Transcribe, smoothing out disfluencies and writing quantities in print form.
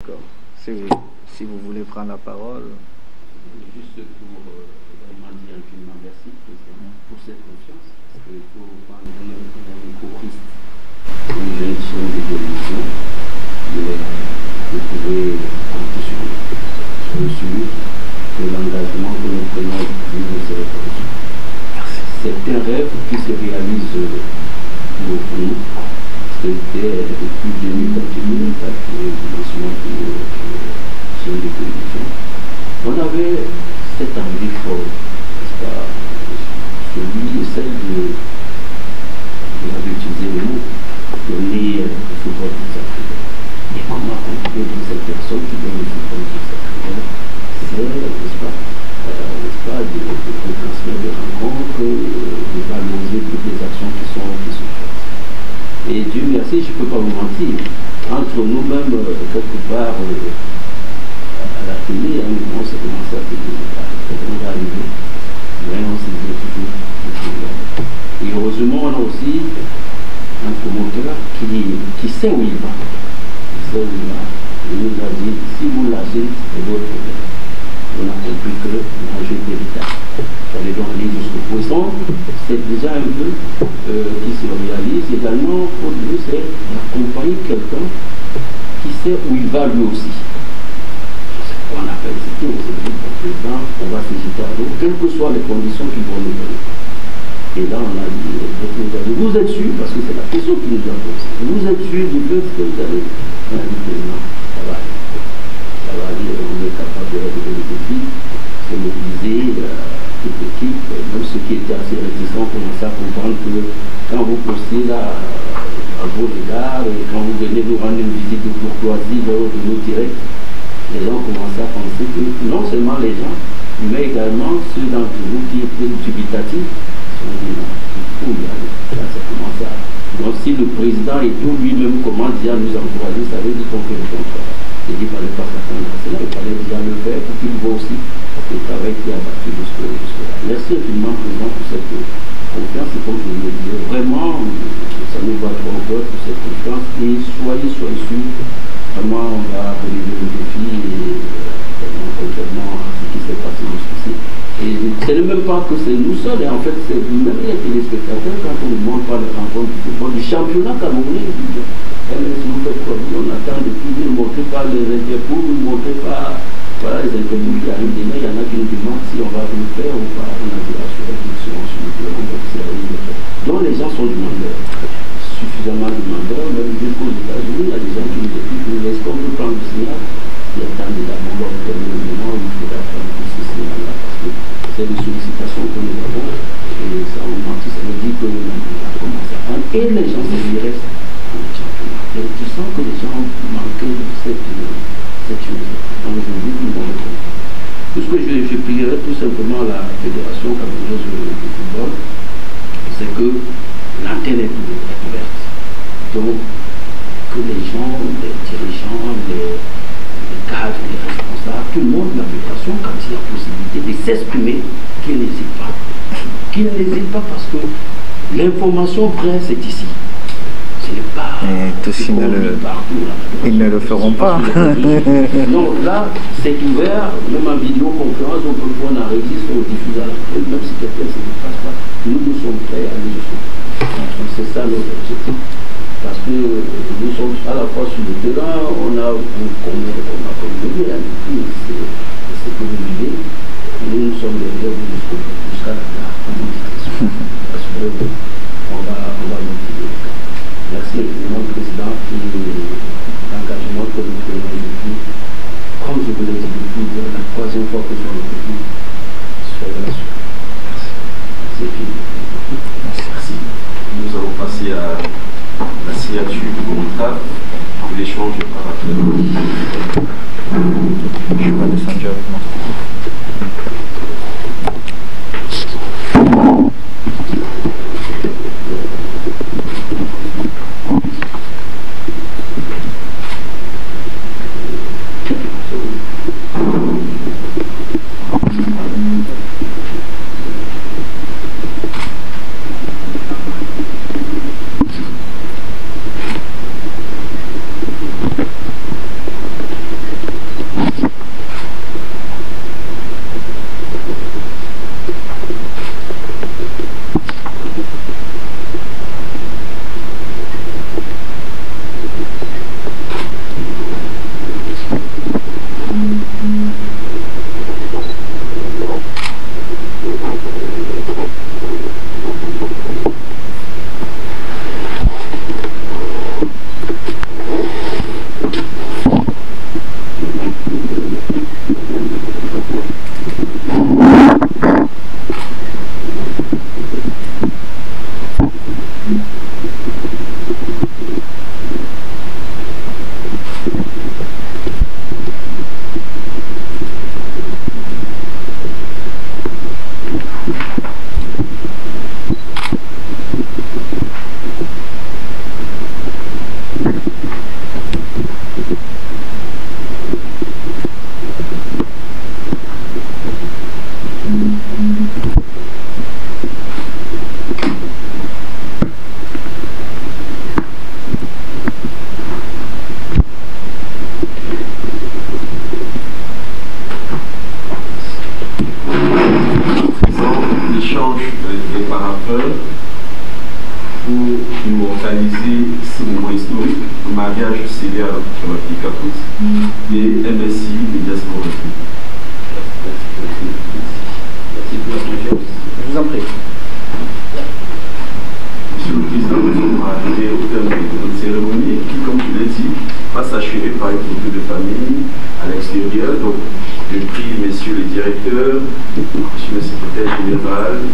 D'accord. Si vous voulez prendre la parole. Juste pour vraiment dire infiniment merci, président, pour cette confiance, parce que pour prendre un choriste, une jeune chaîne de télévision, vous pouvez compter sur l'engagement que nous prenons de ces réflexions. C'est un rêve qui se réalise pour nous. C'était depuis 2024 que nous sommes sur les télévisions. On avait cette envie folle, n'est-ce pas, celui et celle de, vous avez utilisé le mot, donner le football des Africains. Et on m'a compris de cette personne qui donne le football des Africains, c'est, n'est-ce pas, de transmettre des rencontres, de valoriser toutes les actions qui sont faites. Et Dieu merci, je ne peux pas vous mentir, entre nous-mêmes, quelque part, à la télé, à un moment, ça commence à payer. On va arriver, mais on s'est dit toujours. Et heureusement, on a aussi un promoteur qui sait où il va. Il sait où il va. Il nous a dit, si vous lâchez, c'est votre problème. On a compris que l'enjeu est véritable. Il fallait donc aller jusqu'au poisson. C'est déjà un peu qui se réalise. Également, pour nous, c'est d'accompagner quelqu'un qui sait où il va lui aussi. On appelle c'était aujourd'hui pour président, on va se jeter à l'eau, quelles que soient les conditions qu'ils vont nous donner. Et là, on a dit, vous êtes sûr, parce que c'est la question qui nous a posée, vous êtes sûr du fait que vous allez. On a dit, président, ça va aller. Ça va aller, on est capable de relever le défi, de mobiliser toute l'équipe, même ceux qui étaient assez réticents commençaient à comprendre que quand vous postez là, à vos regards, et quand vous venez nous rendre une visite de courtoisie de nos directs, les gens commençaient à penser que non seulement les gens, mais également ceux d'entre vous qui étaient dubitatifs, sont dit non, il faut y aller. Là, ça commence à. Donc, si le président et tout lui-même commence à nous encourager, ça veut dire qu'on fait le contraire. Il dit qu'il ne fallait pas s'attendre à cela, il fallait déjà le faire pour qu'il voit aussi le travail qui a battu jusque-là. Merci infiniment, président, pour cette confiance. Et comme je vous le disais, vraiment, ça nous va trop au cœur pour cette confiance. Et soyez sûrs. Vraiment, on va relever le défi et contrairement à ce qui s'est passé jusqu'ici. Et ce n'est même pas que c'est nous seuls, et en fait, c'est même les téléspectateurs, quand on ne montre pas les rencontres du football, du championnat camerounais, si vous faites quoi, on attend depuis, vous ne montrez pas les interviews, vous ne montrez pas voilà, les interviews qui arrivent demain, il y en a qui nous demandent si on va le faire ou pas, on a dit assurer qu'ils sont sur le terrain, donc c'est à nous de faire. Donc les gens sont demandeurs. Suffisamment demandeurs, même jusqu'aux États-Unis, il y a des gens qui nous disent est-ce qu'on peut prendre le signal? Il y a tant de d'abord le moment où il faudra prendre ce signal-là parce que c'est des sollicitations que nous avons et ça augmente, ça veut dire que nous avons commencé à prendre et les gens se restent pour le championnat. Et tu sens que les gens manquaient de cette chose. Donc aujourd'hui, nous allons le faire. Tout ce que je prierai tout simplement à la Fédération camerounaise de football, c'est que l'antenne est ouverte. Donc, que les gens, les dirigeants, les cadres, les responsables, tout le monde de la fédération, quand il y a possibilité de s'exprimer, qu'ils n'hésitent pas. Qu'ils n'hésitent pas parce que l'information vraie, c'est ici. Ce n'est pas. Et tous ils ne le feront pas. Non, là, c'est ouvert, même en vidéoconférence, on peut prendre un registre, on diffuse à la télé, même si quelqu'un ne se passe pas. Nous sommes prêts à aller jusqu'au bout. C'est ça notre objectif. Parce que nous sommes à la fois sur le terrain, on a communiqué avec tout ce que vous vivez. Nous sommes derrière vous jusqu'à la gare, parce qu'on va motiver. Merci infiniment, Président, pour l'engagement que nous prenons depuis. Comme je vous l'ai dit depuis la troisième fois que je suis venu, soyez rassurés. Merci. C'est fini. Merci. Nous allons passer à la signature du contrat pour l'échange par après. Je vais descendre avec moi. réaliser ce moment historique, le mariage scellé à la petite Capoute et MSI de diaspora. Merci pour la confiance. Je vous en prie. Monsieur le Président, nous sommes arrivés au terme de notre cérémonie qui, comme je l'ai dit, va s'achever par une photo de famille à l'extérieur. Donc, je prie messieurs les directeurs, monsieur le secrétaire général,